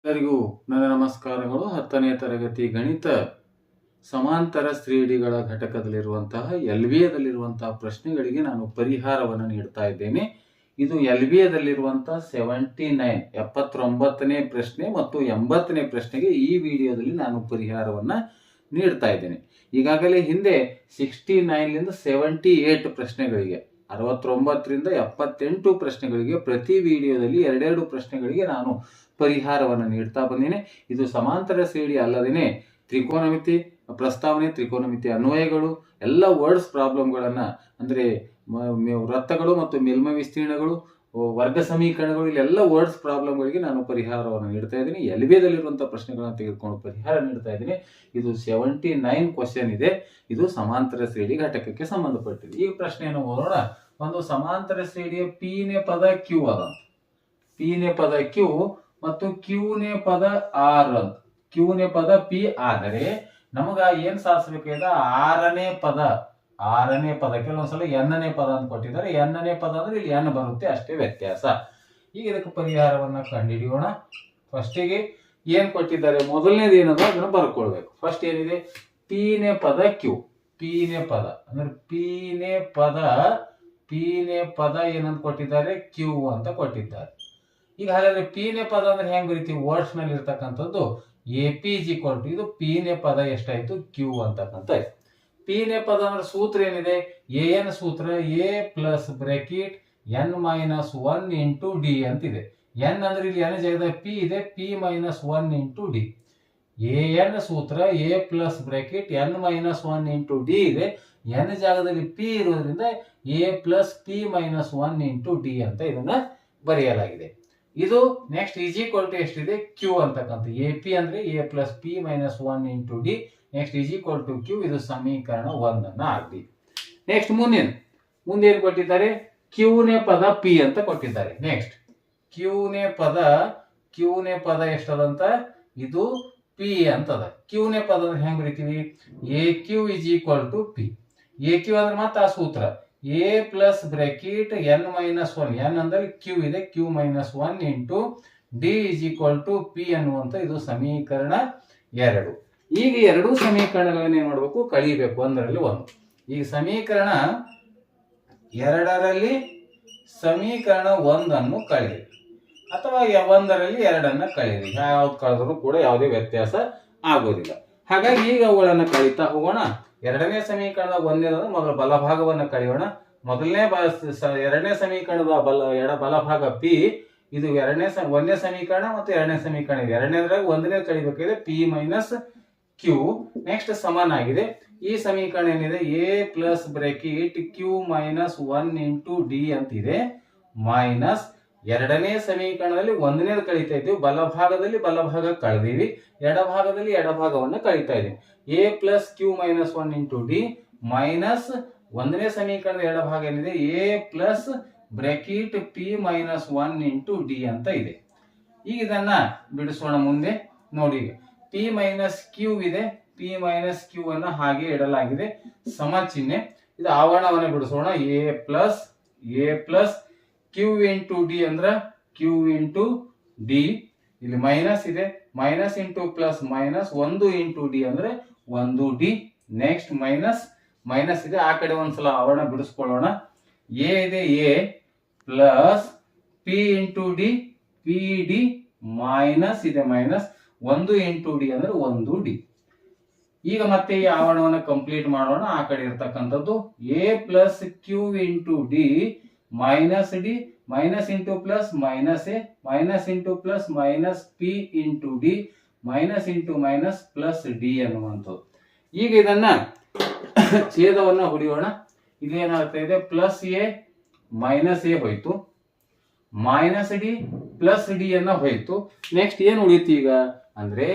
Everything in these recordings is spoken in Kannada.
ಎಲ್ಲರಿಗೂ ನನ್ನ ನಮಸ್ಕಾರಗಳು. 10ನೇ ತರಗತಿ ಗಣಿತ ಸಮಾಂತರ ಶ್ರೇಣಿಗಳ ಘಟಕದಲ್ಲಿರುವಂತಹ ಎಲ್ವಿಯದಲ್ಲಿರುವಂತಹ ಪ್ರಶ್ನೆಗಳಿಗೆ ನಾನು ಪರಿಹಾರವನ್ನು ನೀಡ್ತಾ ಇದ್ದೇನೆ. ಇದು ಎಲ್ವಿಯದಲ್ಲಿರುವಂತಹ 79ನೇ ಪ್ರಶ್ನೆ ಮತ್ತು 80ನೇ ಪ್ರಶ್ನೆಗೆ ಈ ವಿಡಿಯೋದಲ್ಲಿ ನಾನು ಪರಿಹಾರವನ್ನು ನೀಡ್ತಾ ಇದ್ದೇನೆ. ಈಗಾಗಲೇ ಹಿಂದೆ 69ರಿಂದ 78 ಪ್ರಶ್ನೆಗಳಿಗೆ 69ರಿಂದ 78 ಪ್ರಶ್ನೆಗಳಿಗೆ ಪ್ರತಿ ವಿಡಿಯೋದಲ್ಲಿ ಎರಡೆರಡು ಪ್ರಶ್ನೆಗಳಿಗೆ ನಾನು ಪರಿಹಾರವನ್ನು ನೀಡ್ತಾ ಬಂದಿನಿ. ಇದು ಸಮಾಂತರ ಶ್ರೇಣಿ ಅಲ್ಲದೇನೆ ತ್ರಿಕೋನಮಿತಿ ಪ್ರಸ್ತಾವನೆ, ತ್ರಿಕೋನಮಿತಿ ಅನ್ವಯಗಳು, ಎಲ್ಲ ವರ್ಡ್ಸ್ ಪ್ರಾಬ್ಲಮ್ಗಳನ್ನು ಅಂದರೆ ವೃತ್ತಗಳು ಮತ್ತು ಮೇಲ್ಮೈ ವಿಸ್ತೀರ್ಣಗಳು, ವರ್ಗ ಸಮೀಕರಣಗಳು, ಇಲ್ಲೆಲ್ಲ ವರ್ಡ್ಸ್ ಪ್ರಾಬ್ಲಮ್ಗಳಿಗೆ ನಾನು ಪರಿಹಾರವನ್ನು ನೀಡ್ತಾ ಇದ್ದೀನಿ. ಎಲ್ಬಿಯದಲ್ಲಿರುವಂತಹ ಪ್ರಶ್ನೆಗಳನ್ನು ತೆಗೆದುಕೊಂಡು ಪರಿಹಾರ ನೀಡ್ತಾ ಇದ್ದೀನಿ. ಇದು 79 ಕ್ವಶನ್ ಇದೆ. ಇದು ಸಮಾಂತರ ಶ್ರೇಣಿ ಘಟಕಕ್ಕೆ ಸಂಬಂಧಪಟ್ಟಿದೆ. ಈ ಪ್ರಶ್ನೆಯನ್ನು ಓದೋಣ. ಒಂದು ಸಮಾಂತರ ಶ್ರೇಣಿಯ ಪಿ ನೇ ಪದ ಕ್ಯೂ ಅದಂತ. ಪಿ ನೇ ಪದ ಕ್ಯೂ ಮತ್ತು ಕ್ಯೂ ನೇ ಪದ ಆರ್ ಅಂತ. ಕ್ಯೂ ನೇ ಪದ ಪಿ ಆದರೆ ನಮಗ ಏನ್ ಸಾಧಿಸಬೇಕಾಗಿದೆ? ಆರನೇ ಪದ ಕೆಲವೊಂದ್ಸಲ ಎನ್ನನೇ ಪದ ಅಂತ ಕೊಟ್ಟಿದ್ದಾರೆ. ಎನ್ನನೇ ಪದ ಅಂದ್ರೆ ಇಲ್ಲಿ ಎನ್ ಬರುತ್ತೆ, ಅಷ್ಟೇ ವ್ಯತ್ಯಾಸ. ಈಗ ಇದಕ್ಕೆ ಪರಿಹಾರವನ್ನ ಕಂಡುಹಿಡಿಯೋಣ. ಫಸ್ಟಿಗೆ ಏನ್ ಕೊಟ್ಟಿದ್ದಾರೆ? ಮೊದಲನೇದು ಏನದ ಅದನ್ನ ಬರ್ಕೊಳ್ಬೇಕು. ಫಸ್ಟ್ ಏನಿದೆ? ಪಿ ನೇ ಪದ ಕ್ಯೂ. ಪಿ ನೇ ಪದ ಅಂದ್ರೆ ಪಿ ನೇ ಪದ ಏನಂತ ಕೊಟ್ಟಿದ್ದಾರೆ? ಕ್ಯೂ ಅಂತ ಕೊಟ್ಟಿದ್ದಾರೆ. ಈಗ ಹಾಗಾದ್ರೆ ಪಿ ನೇ ಪದ ಅಂದ್ರೆ ಹೆಂಗ್ ಬರೀತೀವಿ? ವರ್ಡ್ಸ್ ನಲ್ಲಿ ಇರ್ತಕ್ಕಂಥದ್ದು ಎ ಪಿ ಜಿ ಕೊಟ್ಟು ಇದು ಪಿ ನೇ ಪದ ಎಷ್ಟಾಯ್ತು? ಕ್ಯೂ ಅಂತಕ್ಕಂಥ ಆಯ್ತು. ಪಿ ನೇ ಪದ ಅಂದ್ರೆ ಸೂತ್ರ ಏನಿದೆ? ಎ ಎನ್ ಸೂತ್ರ a plus bracket n minus 1 into d ಅಂತಿದೆ. ಎನ್ ಅಂದ್ರೆ ಇಲ್ಲಿ ಎನ್ ಜಾಗದ ಪಿ ಇದೆ, p minus 1 into d. A n ಸೂತ್ರ a plus bracket n minus 1 into d ಇದೆ. ಎನ್ ಜಾಗದಲ್ಲಿ ಪಿ ಇರೋದ್ರಿಂದ a plus p minus 1 into d ಅಂತ ಇದನ್ನ ಬರೆಯಲಾಗಿದೆ. ಇದು ನೆಕ್ಸ್ಟ್ ಈಸ್ ಈಕ್ವಲ್ ಟು ಎಷ್ಟಿದೆ? ಕ್ಯೂ ಅಂತಕ್ಕಂಥ. ಎ ಪಿ ಅಂದ್ರೆ a plus p minus 1 into d. Next is equal to q. ಇದು ಸಮೀಕರಣ 1 ಅನ್ನ ಆಗಲಿ. ನೆಕ್ಸ್ಟ್ ಮುಂದೆ ಏನ್ ಕೊಟ್ಟಿದ್ದಾರೆ? ಕ್ಯೂ ನೇ ಪದ ಪಿ ಅಂತ ಕೊಟ್ಟಿದ್ದಾರೆ. ನೆಕ್ಸ್ಟ್ ಕ್ಯೂ ನೇ ಪದ ಎಷ್ಟದಂತ? ಇದು ಪಿ ಅಂತದ. ಕ್ಯೂ ನೇ ಪದ ಅಂದ್ರೆ ಹೆಂಗ್ ಬರೀತೀವಿ? A q is equal to p. A q ಅಂದ್ರೆ ಮತ್ತೆ ಆ ಸೂತ್ರ a plus bracket n minus 1. N ಅಂದ್ರೆ ಕ್ಯೂ ಇದೆ, q minus 1 into d is equal to p ಅನ್ನುವಂತ ಇದು ಸಮೀಕರಣ 2. ಈಗ ಎರಡೂ ಸಮೀಕರಣಗಳನ್ನ ಏನ್ ಮಾಡ್ಬೇಕು? ಕಳಿಬೇಕು. ಒಂದರಲ್ಲಿ ಒಂದು. ಈಗ ಸಮೀಕರಣ 2ರಲ್ಲಿ ಸಮೀಕರಣ 1 ಕಳೀರಿ ಅಥವಾ 1ರಲ್ಲಿ 2 ಕಳೀರಿ. ಯಾವ್ದು ಕಳೆದ್ರು ಕೂಡ ಯಾವುದೇ ವ್ಯತ್ಯಾಸ ಆಗೋದಿಲ್ಲ. ಹಾಗಾಗಿ ಈಗ ಅವುಗಳನ್ನ ಕಳೀತಾ ಹೋಗೋಣ. ಎರಡನೇ ಸಮೀಕರಣದ ಒಂದನೇದ ಮೊದಲ ಬಲಭಾಗವನ್ನು ಕಳೆಯೋಣ. ಎರಡನೇ ಸಮೀಕರಣದ ಬಲಭಾಗ ಪಿ. ಇದು ಒಂದನೇ ಸಮೀಕರಣ ಮತ್ತು ಎರಡನೇ ಸಮೀಕರಣ ಇದೆ. ಎರಡನೇದ್ರಾಗ ಒಂದನೇ ಕಳಿಬೇಕಾಗಿದೆ ಪಿ ಮೈನಸ್ ಕ್ಯೂ. ನೆಕ್ಸ್ಟ್ ಸಮನಾಗಿದೆ. ಈ ಸಮೀಕರಣ ಏನಿದೆ? A plus bracket q minus 1 into d ಅಂತಿದೆ. ಮೈನಸ್ ಎರಡನೇ ಸಮೀಕರಣದಲ್ಲಿ ಒಂದನೇದು ಕಳೀತಾ ಇದ್ದೀವಿ. ಬಲಭಾಗ ಕಳೆದೀವಿ. ಎಡಭಾಗದಲ್ಲಿ ಎಡಭಾಗವನ್ನು ಕಳೀತಾ ಇದ್ದೀವಿ. A plus q minus 1 into d minus ಒಂದನೇ ಸಮೀಕರಣದ ಎಡಭಾಗ ಏನಿದೆ? A plus bracket p minus 1 into d ಅಂತ ಇದೆ. ಈಗ ಇದನ್ನ ಬಿಡಿಸೋಣ. ಮುಂದೆ ನೋಡಿ, ಪಿ ಮೈನಸ್ ಕ್ಯೂ ಇದೆ. ಪಿ ಮೈನಸ್ ಕ್ಯೂ ಅನ್ನ ಹಾಗೆ ಇಡಲಾಗಿದೆ, ಸಮ ಚಿಹ್ನೆ. ಇದು ಆವರಣವನ್ನು ಬಿಡಿಸೋಣ. A plus q into d ಅಂದ್ರ ಕ್ಯೂ ಇಂಟು ಡಿ. ಇಲ್ಲಿ ಮೈನಸ್ ಇದೆ, minus into plus minus 1 into d ಅಂದ್ರೆ 1 ಡಿ. ನೆಕ್ಸ್ಟ್ ಮೈನಸ್ ಇದೆ, ಆ ಕಡೆ ಒಂದ್ಸಲ ಆವರಣ ಬಿಡಿಸ್ಕೊಳ್ಳೋಣ. ಎ ಇದೆ, A plus p into D, P D minus ಇದೆ, ಮೈನಸ್ 1 ಇಂಟು ಡಿ ಅಂದ್ರೆ 1 ಡಿ. ಈಗ ಮತ್ತೆ ಈ ಆವರಣವನ್ನು ಕಂಪ್ಲೀಟ್ ಮಾಡೋಣ. ಆ ಕಡೆ ಇರ್ತಕ್ಕಂಥದ್ದು a plus q into d minus d, minus into plus minus a, minus into plus minus p into d, minus into minus plus d ಅನ್ನುವಂಥದ್ದು. ಈಗ ಇದನ್ನ ಛೇದವನ್ನ ಹೊಡೆಯೋಣ. ಇಲ್ಲಿ ಏನಾಗ್ತಾ ಇದೆ? ಪ್ಲಸ್ ಎ ಮೈನಸ್ ಎ ಹೋಯ್ತು, ಮೈನಸ್ ಡಿ ಪ್ಲಸ್ ಡಿ ಅನ್ನ ಹೋಯ್ತು. ನೆಕ್ಸ್ಟ್ ಏನ್ ಉಳಿತು ಈಗ ಅಂದ್ರೆ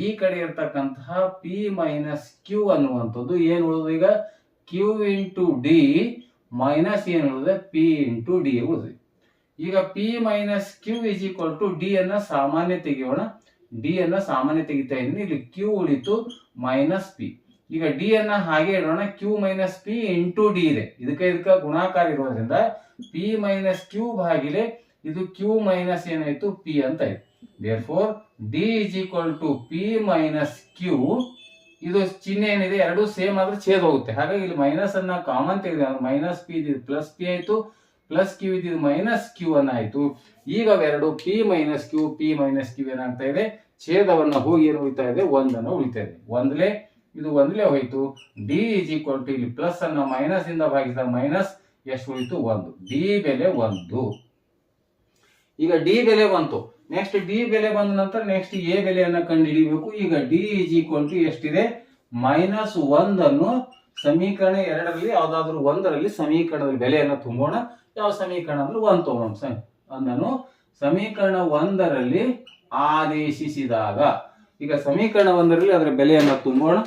ಈ ಕಡೆ ಇರ್ತಕ್ಕಂತಹ ಪಿ ಮೈನಸ್ ಕ್ಯೂ ಅನ್ನುವಂಥದ್ದು ಏನ್ ಉಳಿದು? ಈಗ ಕ್ಯೂ ಇಂಟು ಡಿ ಮೈನಸ್ ಏನ್ ಉಳಿದ? ಪಿ ಇಂಟು ಡಿ ಉಳಿದ್ವಿ. ಈಗ p minus q is equal to d ಅನ್ನ ಸಾಮಾನ್ಯ ತೆಗೆಯೋಣ. ಡಿ ಅನ್ನ ಸಾಮಾನ್ಯ ತೆಗಿತಾ ಇದ್ದೀನಿ. ಇಲ್ಲಿ ಕ್ಯೂ ಉಳಿತು ಮೈನಸ್ ಪಿ. ಈಗ ಡಿ ಅನ್ನ ಹಾಗೆ ಇಡೋಣ. Q minus p into d ಇದೆ, ಇದಕ್ಕೆ ಗುಣಾಕಾರ ಇರೋದ್ರಿಂದ ಪಿ ಮೈನಸ್ ಕ್ಯೂ ಭಾಗಿಲೆ ಇದು ಕ್ಯೂ ಮೈನಸ್ ಏನಾಯ್ತು? ಪಿ ಅಂತ ಆಯ್ತು. Therefore d is equal to p minus q. ಇದು ಚಿಹ್ನೆ ಏನಿದೆ ಎರಡು ಸೇಮ್ ಆದ್ರೆ ಛೇದ ಹೋಗುತ್ತೆ, ಹಾಗಾಗಿ ಇಲ್ಲಿ ಮೈನಸ್ ಅನ್ನ ಕಾಮನ್ ತೆಗೆದ ಮೈನಸ್ ಪಿ ಇದು ಪ್ಲಸ್ ಪಿ ಆಯ್ತು, ಪ್ಲಸ್ ಕ್ಯೂ ಇದು ಮೈನಸ್ ಕ್ಯೂ ಅನ್ನ ಆಯ್ತು. ಈಗ ಅವೆರಡು ಪಿ ಮೈನಸ್ ಕ್ಯೂ ಏನಾಗ್ತಾ ಇದೆ, ಛೇದವನ್ನ ಹೋಗಿ ಏನು ಉಳಿತಾ ಇದೆ, ಒಂದನ್ನು ಉಳಿತಾ ಇದೆ. ಇದು ಒಂದಲೇ ಹೋಯ್ತು. ಡಿ ಇಸ್ ಈಕ್ವಲ್ ಟು ಇಲ್ಲಿ ಪ್ಲಸ್ ಅನ್ನ ಮೈನಸ್ ಇಂದ ಭಾಗಿಸಿದಾಗ ಮೈನಸ್ ಎಷ್ಟು ಉಳಿತು, 1. ಡಿ ಬೆಲೆ 1. ಈಗ ಡಿ ಬೆಲೆ ಬಂತು. ನೆಕ್ಸ್ಟ್ ಡಿ ಬೆಲೆ ಬಂದ ನಂತರ ನೆಕ್ಸ್ಟ್ ಎ ಬೆಲೆಯನ್ನ ಕಂಡು ಹಿಡಿಬೇಕು. ಈಗ ಡಿ ಇಸ್ ಈಕ್ವಲ್ ಟು ಎಷ್ಟಿದೆ, -1 ಅನ್ನು ಸಮೀಕರಣ 2ರಲ್ಲಿ ಯಾವ್ದಾದ್ರು ಒಂದರಲ್ಲಿ ಸಮೀಕರಣದ ಬೆಲೆಯನ್ನು ತುಂಬೋಣ. ಯಾವ ಸಮೀಕರಣ ಅಂದ್ರೆ 1 ತಗೋಣ. ಅದನ್ನು ಸಮೀಕರಣ 1ರಲ್ಲಿ ಆದೇಶಿಸಿದಾಗ, ಈಗ ಸಮೀಕರಣ 1ರಲ್ಲಿ ಅದರ ಬೆಲೆಯನ್ನು ತುಂಬೋಣ.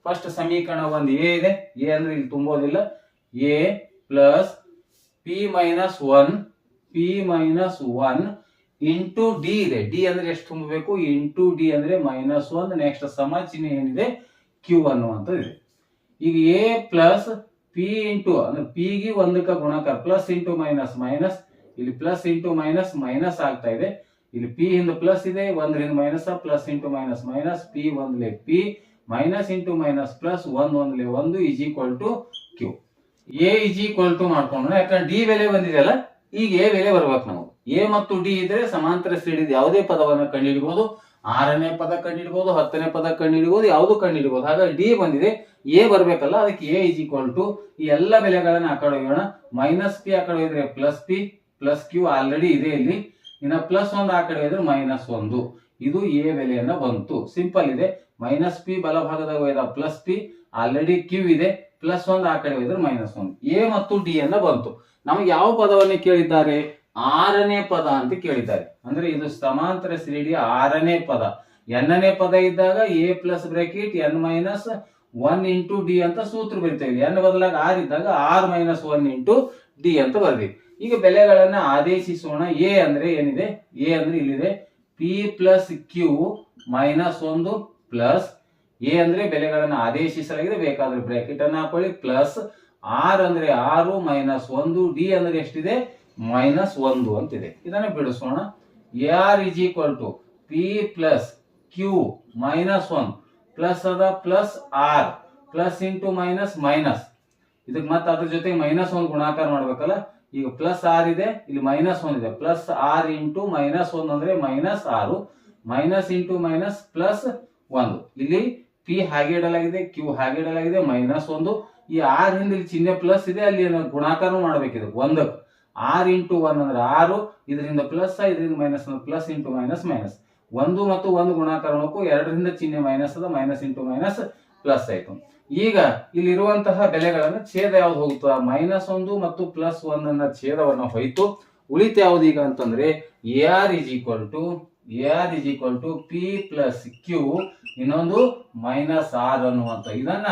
ಫಸ್ಟ್ ಸಮೀಕರಣ 1 ಎ ಇದೆ, ಎ ಅಂದ್ರೆ ಇಲ್ಲಿ ತುಂಬೋದಿಲ್ಲ. A plus p minus one into d ಇದೆ. ಡಿ ಅಂದ್ರೆ ಎಷ್ಟು ತುಂಬಬೇಕು, ಇಂಟು ಡಿ ಅಂದ್ರೆ -1. ನೆಕ್ಸ್ಟ್ ಸಮ ಚಿಹ್ನೆ ಏನಿದೆ, ಕ್ಯೂ ಅನ್ನುವಂಥದ್ದು ಇದೆ. ಈಗ ಎ ಪ್ಲಸ್ ಪಿ ಇಂಟು ಅಂದ್ರೆ ಪಿ ಗೆ 1ಕ್ಕೆ ಗುಣಾಕಾರ, ಪ್ಲಸ್ ಇಂಟು ಮೈನಸ್ ಮೈನಸ್, ಇಲ್ಲಿ ಪ್ಲಸ್ ಇಂಟು ಮೈನಸ್ ಮೈನಸ್ ಆಗ್ತಾ ಇದೆ. ಇಲ್ಲಿ ಪಿ ಹಿಂದೆ ಪ್ಲಸ್ ಇದೆ, 1ರಿಂದ minus, plus into minus minus, p ಒಂದ್ಲೆ p minus into minus plus 1 ಒಂದ್ಲೆ 1 is equal to q. A is equal to ಮಾಡ್ಕೊಂಡು, ಯಾಕಂದ್ರೆ ಡಿ ಬೆಲೆ ಬಂದಿದೆಯಲ್ಲ, ಈಗ ಎ ಬೆಲೆ ಬರ್ಬೇಕು ನಾವು. ಎ ಮತ್ತು ಡಿ ಇದ್ರೆ ಸಮಾಂತರ ಶ್ರೇಣಿದ ಯಾವುದೇ ಪದವನ್ನು ಕಂಡುಹಿಡಿಬಹುದು. 6ನೇ ಪದ ಕಂಡುಹಿಡಿಬಹುದು, 10ನೇ ಪದ ಕಂಡುಹಿಡಿಬಹುದು, ಯಾವುದು ಕಂಡುಹಿಡಿಬಹುದು. ಹಾಗಾಗಿ ಡಿ ಬಂದಿದೆ, ಎ ಬರ್ಬೇಕಲ್ಲ, ಅದಕ್ಕೆ ಎ ಇಸ್ ಈಕ್ವಲ್ ಟು ಈ ಎಲ್ಲ ಬೆಲೆಗಳನ್ನ ಆ ಕಡೆ ಹೋಗೋಣ. ಮೈನಸ್ ಪಿ ಆ ಕಡೆ ಹೋಗಿದ್ರೆ plus p, plus q already ಇದೆ ಇಲ್ಲಿ. ಇನ್ನ ಪ್ಲಸ್ 1 ಆ ಕಡೆ ಹೋದ್ರೆ -1. ಇದು ಎ ಬೆಲೆಯನ್ನ ಬಂತು. ಸಿಂಪಲ್ ಇದೆ. ಮೈನಸ್ ಪಿ ಬಲಭಾಗದಾಗ ಹೋಯ್ದ ಪ್ಲಸ್ ಪಿ, ಆಲ್ರೆಡಿ ಕ್ಯೂ ಇದೆ, ಪ್ಲಸ್ 1 ಆ ಕಡೆ ಹೋದ್ರೆ -1. ಎ ಮತ್ತು ಡಿ ಅನ್ನ ಬಂತು. ನಮಗೆ ಯಾವ ಪದವನ್ನು ಕೇಳಿದ್ದಾರೆ, 6ನೇ ಪದ ಅಂತ ಕೇಳಿದ್ದಾರೆ. ಅಂದ್ರೆ ಇದು ಸಮಾಂತರ ಶ್ರೇಣಿಯ 6ನೇ ಪದ. n ನೇ ಪದ ಇದ್ದಾಗ A plus bracket n-1 into d ಅಂತ ಸೂತ್ರ ಬರಿತೇವೆ. n ಬದಲಾಗಿ 6 ಇದ್ದಾಗ r-1 ಇಂಟು ಡಿ ಅಂತ ಬರ್ತೀವಿ. ಈಗ ಬೆಲೆಗಳನ್ನ ಆದೇಶಿಸೋಣ. ಎ ಅಂದ್ರೆ ಏನಿದೆ, ಎ ಅಂದ್ರೆ ಇಲ್ಲಿದೆ p plus q -1 plus a ಅಂದ್ರೆ ಬೆಲೆಗಳನ್ನ ಆದೇಶಿಸಲಾಗಿದೆ, ಬೇಕಾದ್ರೆ ಬ್ರಾಕೆಟ್ ಅನ್ನ ಹಾಕೊಳ್ಳಿ, ಪ್ಲಸ್ ಆರ್ ಅಂದ್ರೆ 6 -1, ಡಿ ಅಂದ್ರೆ ಎಷ್ಟಿದೆ, -1 ಅಂತಿದೆ. ಇದನ್ನ ಬಿಡಿಸೋಣ. R is equal to p plus q -1 plus ಅದ plus r plus into minus minus, ಇದಕ್ಕೆ ಮತ್ತೆ ಅದ್ರ ಜೊತೆ -1 ಗುಣಾಕಾರ ಮಾಡ್ಬೇಕಲ್ಲ. ಈಗ ಪ್ಲಸ್ ಆರ್ ಇದೆ, ಇಲ್ಲಿ -1 ಇದೆ, ಪ್ಲಸ್ ಆರ್ ಇಂಟು -1 ಅಂದ್ರೆ -6, ಮೈನಸ್ ಇಂಟು ಮೈನಸ್ ಪ್ಲಸ್ 1. ಇಲ್ಲಿ ಪಿ ಹಾಗೆ ಇಡಲಾಗಿದೆ, ಕ್ಯೂ ಹಾಗೆ ಇಡಲಾಗಿದೆ, -1. ಈ ಆರ್ ಹಿಂದೆ ಇಲ್ಲಿ ಚಿಹ್ನೆ ಪ್ಲಸ್ ಇದೆ, ಅಲ್ಲಿ ಗುಣಾಕಾರ ಮಾಡ್ಬೇಕಿದೆ 1ಕ್ಕೆ. ಆರ್ ಇಂಟು 1 ಅಂದ್ರೆ 6, ಇದರಿಂದ ಪ್ಲಸ್, ಇದರಿಂದ minus, plus into minus minus. 1 ಮತ್ತು 1 ಗುಣಾಕಾರ ಮಾಡಬೇಕು, 2ರಿಂದ ಚಿಹ್ನೆ ಮೈನಸ್ ಅದ, ಮೈನಸ್ ಇಂಟು ಮೈನಸ್ ಪ್ಲಸ್ ಆಯ್ತು. ಈಗ ಇಲ್ಲಿರುವಂತಹ ಬೆಲೆಗಳನ್ನ ಛೇದ ಯಾವ್ದು ಹೋಗುತ್ತ, -1 ಮತ್ತು +1 ಅನ್ನ ಛೇದವನ್ನು ಹೋಯ್ತು. ಉಳಿತ ಯಾವ್ದು ಈಗ ಅಂತಂದ್ರೆ r is equal to p plus q ಇನ್ನೊಂದು -r ಅನ್ನುವಂತ. ಇದನ್ನ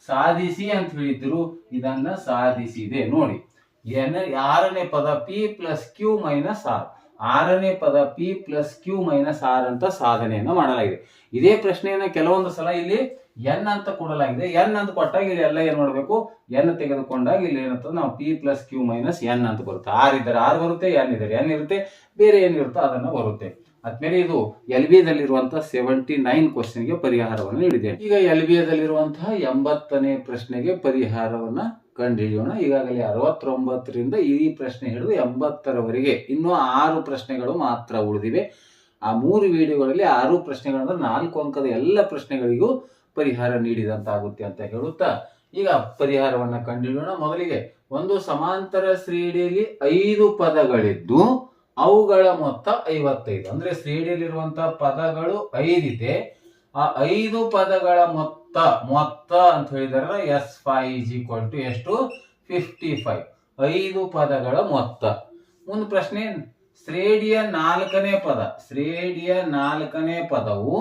ಸಾಧಿಸಿ ಅಂತ ಹೇಳಿದ್ರು, ಇದನ್ನ ಸಾಧಿಸಿದೆ ನೋಡಿ. 6ನೇ ಪದ ಪಿ ಪ್ಲಸ್ ಕ್ಯೂ -r, 6ನೇ ಪದ ಪಿ ಪ್ಲಸ್ ಕ್ಯೂ -r ಅಂತ ಸಾಧನೆಯನ್ನ ಮಾಡಲಾಗಿದೆ. ಇದೇ ಪ್ರಶ್ನೆಯನ್ನ ಕೆಲವೊಂದು ಸಲ ಇಲ್ಲಿ n ಅಂತ ಕೊಡಲಾಗಿದೆ. n ಅಂತ ಕೊಟ್ಟಾಗ ಇಲ್ಲಿ ಎಲ್ಲ ಏನ್ ಮಾಡ್ಬೇಕು, n ತೆಗೆದುಕೊಂಡಾಗ ಇಲ್ಲಿ ಏನಂತ ನಾವು p plus q minus n ಅಂತ ಬರುತ್ತೆ. r ಇದ್ದರೆ r ಬರುತ್ತೆ, n ಇದ್ದರೆ n ಇರುತ್ತೆ, ಬೇರೆ ಏನಿರುತ್ತೋ ಅದನ್ನ ಬರುತ್ತೆ. ಅದ್ಮೇಲೆ ಇದು LBA ದಲ್ಲಿರುವಂತಹ 79 ಕ್ವಶನ್ಗೆ ಪರಿಹಾರವನ್ನು ನೀಡಿದೆ. ಈಗ LBA ದಲ್ಲಿರುವಂತಹ 80ನೇ ಪ್ರಶ್ನೆಗೆ ಪರಿಹಾರವನ್ನ ಕಂಡುಹಿಡಿಯೋಣ. ಈಗಾಗಲೇ 69ರಿಂದ ಈ ಪ್ರಶ್ನೆ ಹಿಡಿದು 80ರವರೆಗೆ ಇನ್ನೂ 6 ಪ್ರಶ್ನೆಗಳು ಮಾತ್ರ ಉಳಿದಿವೆ. ಆ 3 ವಿಡಿಯೋಗಳಲ್ಲಿ 6 ಪ್ರಶ್ನೆಗಳಂದ್ರೆ 4 ಅಂಕದ ಎಲ್ಲ ಪ್ರಶ್ನೆಗಳಿಗೂ ಪರಿಹಾರ ನೀಡಿದಂತಾಗುತ್ತೆ ಅಂತ ಹೇಳುತ್ತಾ ಈಗ ಪರಿಹಾರವನ್ನ ಕಂಡುಹಿಡಿಯೋಣ. ಮೊದಲಿಗೆ ಒಂದು ಸಮಾಂತರ ಶ್ರೇಣಿಯಲ್ಲಿ 5 ಪದಗಳಿದ್ದು ಅವುಗಳ ಮೊತ್ತ 55. ಅಂದ್ರೆ ಶ್ರೇಣಿಯಲ್ಲಿರುವಂತಹ ಪದಗಳು 5 ಇದೆ. ಆ 5 ಪದಗಳ ಮೊತ್ತ ಅಂತ ಹೇಳಿದ್ರೆ S5 is equal to ಎಷ್ಟು, 55. 5 ಪದಗಳ ಮೊತ್ತ. ಮುಂದೆ ಪ್ರಶ್ನೆ, ಶ್ರೇಣಿಯ 4ನೇ ಪದವು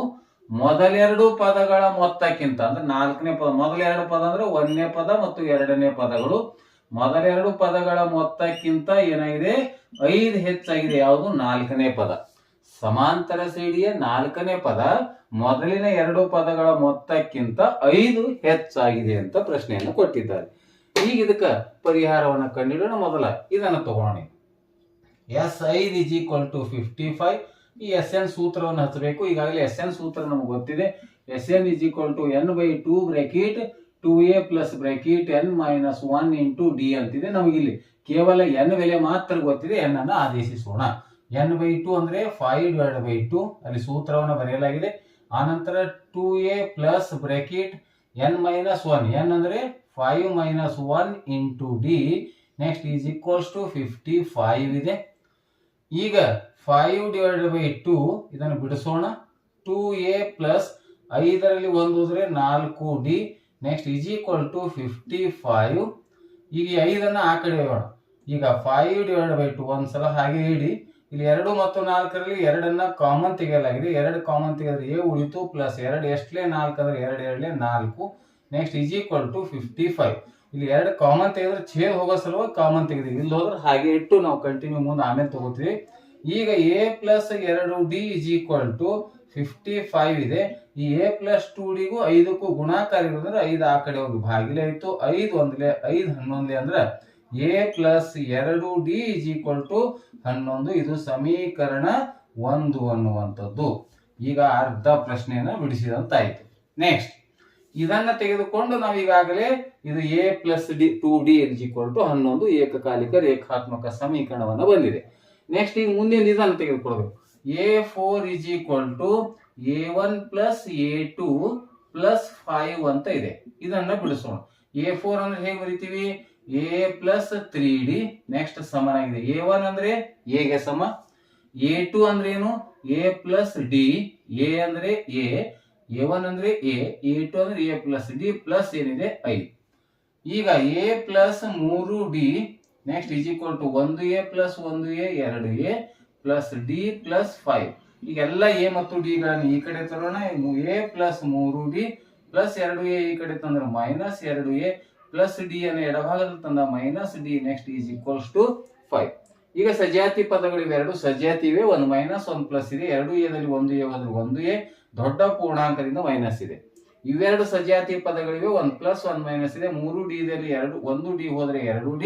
ಮೊದಲೆರಡು ಪದಗಳ ಮೊತ್ತಕ್ಕಿಂತ, ಅಂದ್ರೆ 4ನೇ ಪದ, ಮೊದಲೆರಡು ಪದ ಅಂದ್ರೆ 1ನೇ ಪದ ಮತ್ತು 2ನೇ ಪದಗಳು, ಮೊದಲೆರಡು ಪದಗಳ ಮೊತ್ತಕ್ಕಿಂತ ಏನಾಗಿದೆ, 5 ಹೆಚ್ಚಾಗಿದೆ. ಯಾವುದು, 4ನೇ ಪದ. ಸಮಾಂತರ ಶ್ರೇಣಿಯ 4ನೇ ಪದ ಮೊದಲಿನ 2 ಪದಗಳ ಮೊತ್ತಕ್ಕಿಂತ 5 ಹೆಚ್ಚಾಗಿದೆ ಅಂತ ಪ್ರಶ್ನೆಯನ್ನು ಕೊಟ್ಟಿದ್ದಾರೆ. ಈಗ ಇದಕ್ಕೆ ಪರಿಹಾರವನ್ನು ಕಂಡುಹಿಡಿಯೋಣ. ಮೊದಲ ಇದನ್ನು ತಗೋಣ. S5 is equal to 55 ಈ ಎಸ್ ಎನ್ ಸೂತ್ರವನ್ನು ಹಚ್ಚಬೇಕು. ಈಗಾಗಲೇ ಎಸ್ ಎನ್ ಸೂತ್ರ ನಮಗೆ ಗೊತ್ತಿದೆ. S n is equal to n by 2 bracket 2a plus bracket n minus 1 into d ಅಂತಿದೆ. ನಮಗಿಲ್ಲಿ ಕೇವಲ n ಬೆಲೆ ಮಾತ್ರ ಗೊತ್ತಿದೆ. n ಅನ್ನು ಆದೇಶಿಸೋಣ. n ಬೈ 2 ಅಂದ್ರೆ 5 ಡಿವೈಡ್ ಬೈ 2 ಅಲ್ಲಿ ಸೂತ್ರವನ್ನು ಬರೆಯಲಾಗಿದೆ. ಆನಂತರ 2a plus bracket n minus 1 n ಅಂದ್ರೆ 5 minus 1 into d next is equals to 55 ಇದೆ. ಈಗ 5 ಡಿವೈಡ್ ಬೈ 2 ಇದನ್ನು ಬಿಡಿಸೋಣ. 2a ಪ್ಲಸ್ 5ರಲ್ಲಿ 1 ಹೋದ್ರೆ 4d next is equal to 55. ಈಗ 5ಅನ್ನು ಆ ಕಡೆ ಇಡೋಣ. ಈಗ 5 ಡಿವೈಡ್ ಬೈ 2 ಒಂದ್ಸಲ ಹಾಗೆ ಇಡಿ. ಇಲ್ಲಿ 2 ಮತ್ತು 4ರಲ್ಲಿ 2ಅನ್ನ ಕಾಮನ್ ತೆಗೆಯಲಾಗಿದೆ. 2 ಕಾಮನ್ ತೆಗೆದ್ರೆ a ಉಳಿತು ಪ್ಲಸ್ 2 ಎಷ್ಟಲೇ 4 ಅಂದ್ರೆ 2 2 4 ನೆಕ್ಸ್ಟ್ ಈಸ್ ಈಕ್ವಲ್ ಟು 55. ಇಲ್ಲಿ 2 ಕಾಮನ್ ತೆಗೆದ್ರೆ ಛೇದ್ ಹೋಗೋ ಸಲುವಾಗಿ ಕಾಮನ್ ತೆಗೆದಿವಿ. ಇಲ್ಲಿ ಹೋದ್ರೆ ಹಾಗೆ ಇಟ್ಟು ನಾವು ಕಂಟಿನ್ಯೂ ಮುಂದೆ ಆಮೇಲೆ ತಗೋತೀವಿ. ಈಗ a plus 2d is equal to 55 ಇದೆ. ಈ a ಪ್ಲಸ್ 2dಗೂ 5ಕ್ಕೂ ಗುಣಾಕಾರ ಇರೋದ್ರೆ 5 ಆ ಕಡೆ ಹೋಗಿ ಭಾಗಿಲೆ ಆಯ್ತು. 5 ಒಂದ್ಲೆ 5 11 ಅಂದ್ರೆ a plus 2d is equal to 11. ಇದು ಸಮೀಕರಣ 1 ಅನ್ನುವಂಥದ್ದು. ಈಗ ಅರ್ಧ ಪ್ರಶ್ನೆಯನ್ನ ಬಿಡಿಸಿದಂತಾಯ್ತು. ನೆಕ್ಸ್ಟ್ ಇದನ್ನ ತೆಗೆದುಕೊಂಡು ನಾವು ಈಗಾಗಲೇ ಇದು a plus 2d is equal to 11 ಏಕಕಾಲಿಕ ರೇಖಾತ್ಮಕ ಸಮೀಕರಣವನ್ನ ಬಂದಿದೆ. ನೆಕ್ಸ್ಟ್ ಈಗ ಮುಂದಿನ ಇದನ್ನು ತೆಗೆದುಕೊಳ್ಬೇಕು. a4 is equal to a1 plus a2 plus 5 ಅಂತ ಇದೆ. ಇದನ್ನ ಬಿಡಿಸೋಣ. a4 ಅಂದ್ರೆ ಹೇಗೆ ಬರೀತೀವಿ? a ಪ್ಲಸ್ 3d ನೆಕ್ಸ್ಟ್ ಸಮನಾಗಿದೆ. a1 ಅಂದ್ರೆ a ಗೆ ಸಮ. a2 ಅಂದ್ರೆ ಏನು? a plus d. a ಅಂದ್ರೆ a, a1 ಅಂದ್ರೆ a, a2 ಅಂದ್ರೆ a ಪ್ಲಸ್ d ಪ್ಲಸ್ ಏನಿದೆ 5. ಈಗ a plus 3d next is equal to 1a plus 1a 2a plus d plus 5. ಈಗ ಎಲ್ಲ a ಮತ್ತು d ಗಳನ್ನು ಈ ಕಡೆ ತರೋಣ. a plus 3d plus 2a ಈ ಕಡೆ ತಂದ್ರೆ ಮೈನಸ್ 2a ಪ್ಲಸ್ d ಅನ್ನು ಎಡಭಾಗದಲ್ಲಿ ತಂದ minus d next is equals to 5. ಈಗ ಸಜಾತಿ ಪದಗಳಿವೆ, ಎರಡು ಸಜಾತಿ ಇವೆ. ಒಂದು ಮೈನಸ್ ಒಂದು ಪ್ಲಸ್ ಇದೆ. 2a ದಲ್ಲಿ 1a ಹೋದ್ರೆ 1a ದೊಡ್ಡ ಪೂರ್ಣಾಂಕದಿಂದ ಮೈನಸ್ ಇದೆ. ಇವೆರಡು ಸಜಾತಿ ಪದಗಳಿವೆ. 1 ಪ್ಲಸ್ 1 ಮೈನಸ್ ಇದೆ. 3d ದಲ್ಲಿ 1d ಹೋದ್ರೆ 2d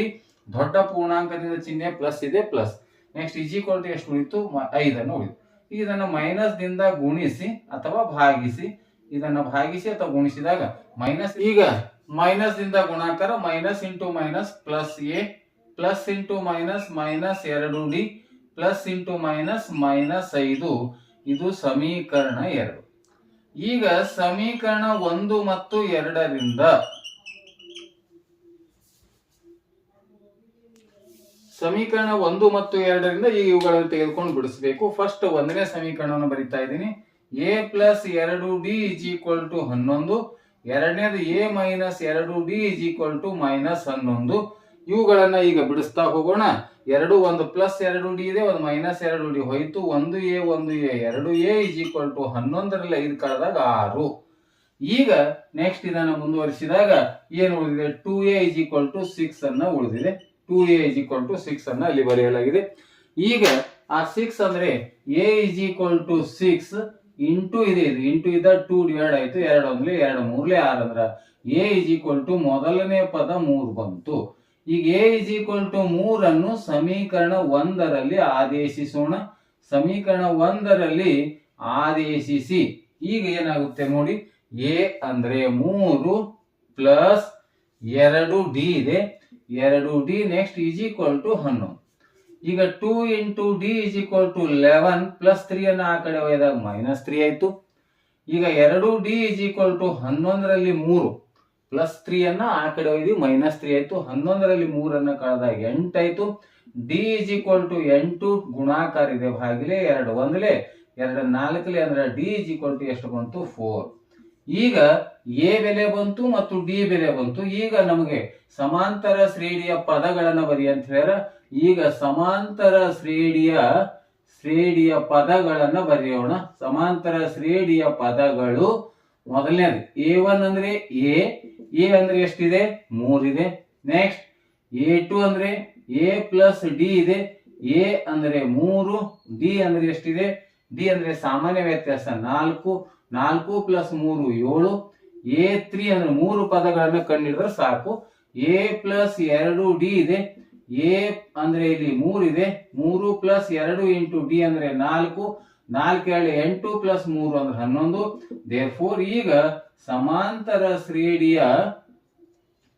ದೊಡ್ಡ ಪೂರ್ಣಾಂಕದಿಂದ ಚಿಹ್ನೆ ಪ್ಲಸ್ ಇದೆ plus. Next is equal to ಎಷ್ಟು ಉಳಿತು? 5 ಅನ್ನು ಉಳಿತು. ಇದನ್ನು ಮೈನಸ್ ದಿಂದ ಗುಣಿಸಿ ಅಥವಾ ಭಾಗಿಸಿ. ಇದನ್ನ ಭಾಗಿಸಿ ಅಥವಾ ಗುಣಿಸಿದಾಗ ಮೈನಸ್. ಈಗ ಮೈನಸ್ ದಿಂದ ಗುಣಾಕಾರ minus into minus plus a plus into minus minus 2d plus into minus minus 5. ಇದು ಸಮೀಕರಣ 2. ಈಗ ಸಮೀಕರಣ 1 ಮತ್ತು 2ರಿಂದ ಸಮೀಕರಣ 1 ಮತ್ತು 2ರಿಂದ ಈಗ ಇವುಗಳನ್ನು ತೆಗೆದುಕೊಂಡು ಬಿಡಿಸಬೇಕು. ಫಸ್ಟ್ 1ನೇ ಸಮೀಕರಣವನ್ನು ಬರಿತಾ ಇದ್ದೀನಿ. a plus 2d is equal to 11. ಎರಡನೇದು a minus 2d is equal to minus 11. ಇವುಗಳನ್ನ ಈಗ ಬಿಡಿಸ್ತಾ ಹೋಗೋಣ. ಒಂದು ಪ್ಲಸ್ 2d ಇದೆ, ಒಂದು ಮೈನಸ್ 2d ಹೋಯ್ತು. 1a 2a is equal to 11ರಲ್ಲಿ 5 ಕಳೆದಾಗ 6. ಈಗ ನೆಕ್ಸ್ಟ್ ಇದನ್ನು ಮುಂದುವರಿಸಿದಾಗ ಏನು ಉಳಿದಿದೆ? 2a ಇಸ್ ಈಕ್ವಲ್ ಟು 6 ಅನ್ನ ಉಳಿದಿದೆ. 2a ಇಸ್ ಈಕ್ವಲ್ ಟು 6 ಅನ್ನ ಅಲ್ಲಿ ಬರೆಯಲಾಗಿದೆ. ಈಗ ಆ 6 ಅಂದ್ರೆ a is equal to 6 into ಇದೆ. ಇದು ಇಂಟು ಇದ್ದ 2 ಡಿವೈಡ್ ಆಯ್ತು. 2 ಒಂದ್ಲೆ 2 ಮೂರ್ಲೆ 6 ಅಂದ್ರ a ಇಸ್ ಈಕ್ವಲ್ ಟು ಮೊದಲನೇ ಪದ 3 ಬಂತು. ಈಗ a ಇಸ್ ಈಕ್ವಲ್ ಟು 3 ಅನ್ನು ಸಮೀಕರಣ 1ರಲ್ಲಿ ಆದೇಶಿಸೋಣ. ಸಮೀಕರಣ 1ರಲ್ಲಿ ಆದೇಶಿಸಿ ಈಗ ಏನಾಗುತ್ತೆ ನೋಡಿ. a ಅಂದ್ರೆ 3 ಪ್ಲಸ್ 2d ಇದೆ. 2d next is equal to 11. ಈಗ 2 into d is equal to 11 plus 3 ಅನ್ನ ಆ ಕಡೆ ಒಯ್ದಾಗ ಮೈನಸ್ 3 ಆಯ್ತು. ಈಗ 2d ಈಸ್ ಈಕ್ವಲ್ ಟು 11ರಲ್ಲಿ 3 ಪ್ಲಸ್ 3 ಅನ್ನ ಆ ಕಡೆ ಒಯ್ದು ಮೈನಸ್ 3 ಆಯ್ತು. 11ರಲ್ಲಿ 3 ಅನ್ನ ಕಳೆದಾಗ 8 ಆಯ್ತು. d ಈಸ್ ಈಕ್ವಲ್ ಟು 8 ಗುಣಾಕಾರ ಇದೆ ಭಾಗಿಲೆ 2 ಒಂದ್ಲೆ 2 4ಲೆ ಅಂದ್ರೆ d ಈಸ್ ಈಕ್ವಲ್ ಟು ಎಷ್ಟು ಬಂತು? 4. ಈಗ a ಬೆಲೆ ಬಂತು ಮತ್ತು d ಬೆಲೆ ಬಂತು. ಈಗ ನಮಗೆ ಸಮಾಂತರ ಶ್ರೇಣಿಯ ಪದಗಳನ್ನ ಬರಿ ಅಂತ ಹೇಳ್ಯಾರ. ಈಗ ಸಮಾಂತರ ಶ್ರೇಣಿಯ ಪದಗಳನ್ನ ಬರೆಯೋಣ. ಸಮಾಂತರ ಶ್ರೇಣಿಯ ಪದಗಳು ಮೊದಲನೇದು a1 ಅಂದ್ರೆ a ಅಂದ್ರೆ ಎಷ್ಟಿದೆ? 3 ಇದೆ. ನೆಕ್ಸ್ಟ್ a2 ಅಂದ್ರೆ a ಪ್ಲಸ್ d ಇದೆ. a ಅಂದ್ರೆ 3, d ಅಂದ್ರೆ ಎಷ್ಟಿದೆ? d ಅಂದ್ರೆ ಸಾಮಾನ್ಯ ವ್ಯತ್ಯಾಸ 4. 4 ಪ್ಲಸ್ 3 7. a3 ಅಂದ್ರೆ 3 ಪದಗಳನ್ನ ಕಂಡಿಡಿದ್ರೆ ಸಾಕು. a ಪ್ಲಸ್ 2d ಇದೆ. a ಅಂದ್ರೆ ಇಲ್ಲಿ 3 ಇದೆ. 3 ಪ್ಲಸ್ 2 ಇಂಟು d ಅಂದ್ರೆ 4. 4 8 ಪ್ಲಸ್ 3 ಅಂದ್ರೆ 11. ದೇರ್ಫೋರ್ ಈಗ ಸಮಾಂತರ ಶ್ರೇಣಿಯ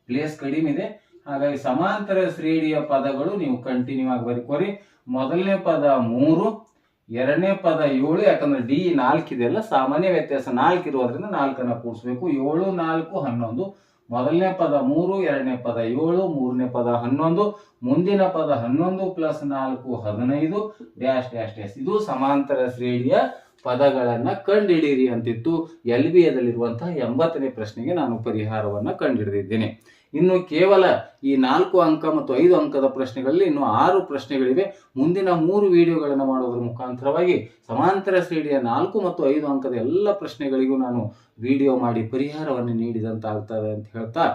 ಪ್ಲೇಸ್ ಕಡಿಮೆ ಇದೆ, ಹಾಗಾಗಿ ಸಮಾಂತರ ಶ್ರೇಣಿಯ ಪದಗಳು ನೀವು ಕಂಟಿನ್ಯೂ ಆಗಿ ಬರೀಕೋರಿ. ಮೊದಲನೇ ಪದ 3, ಎರಡನೇ ಪದ 7, ಯಾಕಂದ್ರೆ ಡಿ 4 ಇದೆಯಲ್ಲ, ಸಾಮಾನ್ಯ ವ್ಯತ್ಯಾಸ 4 ಇರೋದ್ರಿಂದ 4 ಕೂಡಿಸ್ಬೇಕು. 7 4 11. ಮೊದಲನೇ ಪದ 3, ಎರಡನೇ ಪದ 7, ಮೂರನೇ ಪದ 11, ಮುಂದಿನ ಪದ 11 ಪ್ಲಸ್ 4 15 ಡ್ಯಾಶ್ ಡ್ಯಾಶ್ ಡ್ಯಾಶ್. ಇದು ಸಮಾಂತರ ಶ್ರೇಣಿಯ ಪದಗಳನ್ನ ಕಂಡುಹಿಡಿಯಿರಿ ಅಂತಿತ್ತು. LBAದಲ್ಲಿರುವಂತಹ 80ನೇ ಪ್ರಶ್ನೆಗೆ ನಾನು ಪರಿಹಾರವನ್ನ ಕಂಡುಹಿಡಿದಿದ್ದೇನೆ. ಇನ್ನು ಕೇವಲ ಈ 4 ಅಂಕ ಮತ್ತು 5 ಅಂಕದ ಪ್ರಶ್ನೆಗಳಲ್ಲಿ ಇನ್ನು 6 ಪ್ರಶ್ನೆಗಳಿವೆ. ಮುಂದಿನ 3 ವಿಡಿಯೋಗಳನ್ನು ಮಾಡೋದ್ರ ಮುಖಾಂತರವಾಗಿ ಸಮಾಂತರ ಶ್ರೇಣಿಯ 4 ಮತ್ತು 5 ಅಂಕದ ಎಲ್ಲ ಪ್ರಶ್ನೆಗಳಿಗೂ ನಾನು ವಿಡಿಯೋ ಮಾಡಿ ಪರಿಹಾರವನ್ನು ನೀಡಿದಂತಾಗ್ತದೆ ಅಂತ ಹೇಳ್ತಾ,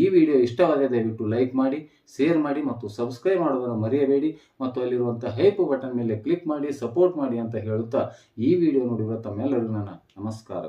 ಈ ವಿಡಿಯೋ ಇಷ್ಟವಾದರೆ ದಯವಿಟ್ಟು ಲೈಕ್ ಮಾಡಿ, ಶೇರ್ ಮಾಡಿ ಮತ್ತು ಸಬ್ಸ್ಕ್ರೈಬ್ ಮಾಡೋದನ್ನು ಮರೆಯಬೇಡಿ. ಮತ್ತು ಅಲ್ಲಿರುವಂತಹ ಹೈಪ್ ಬಟನ್ ಮೇಲೆ ಕ್ಲಿಕ್ ಮಾಡಿ ಸಪೋರ್ಟ್ ಮಾಡಿ ಅಂತ ಹೇಳುತ್ತಾ ಈ ವಿಡಿಯೋ ನೋಡಿರುವ ತಮ್ಮೆಲ್ಲರಿಗೂ ನನ್ನ ನಮಸ್ಕಾರಗಳು.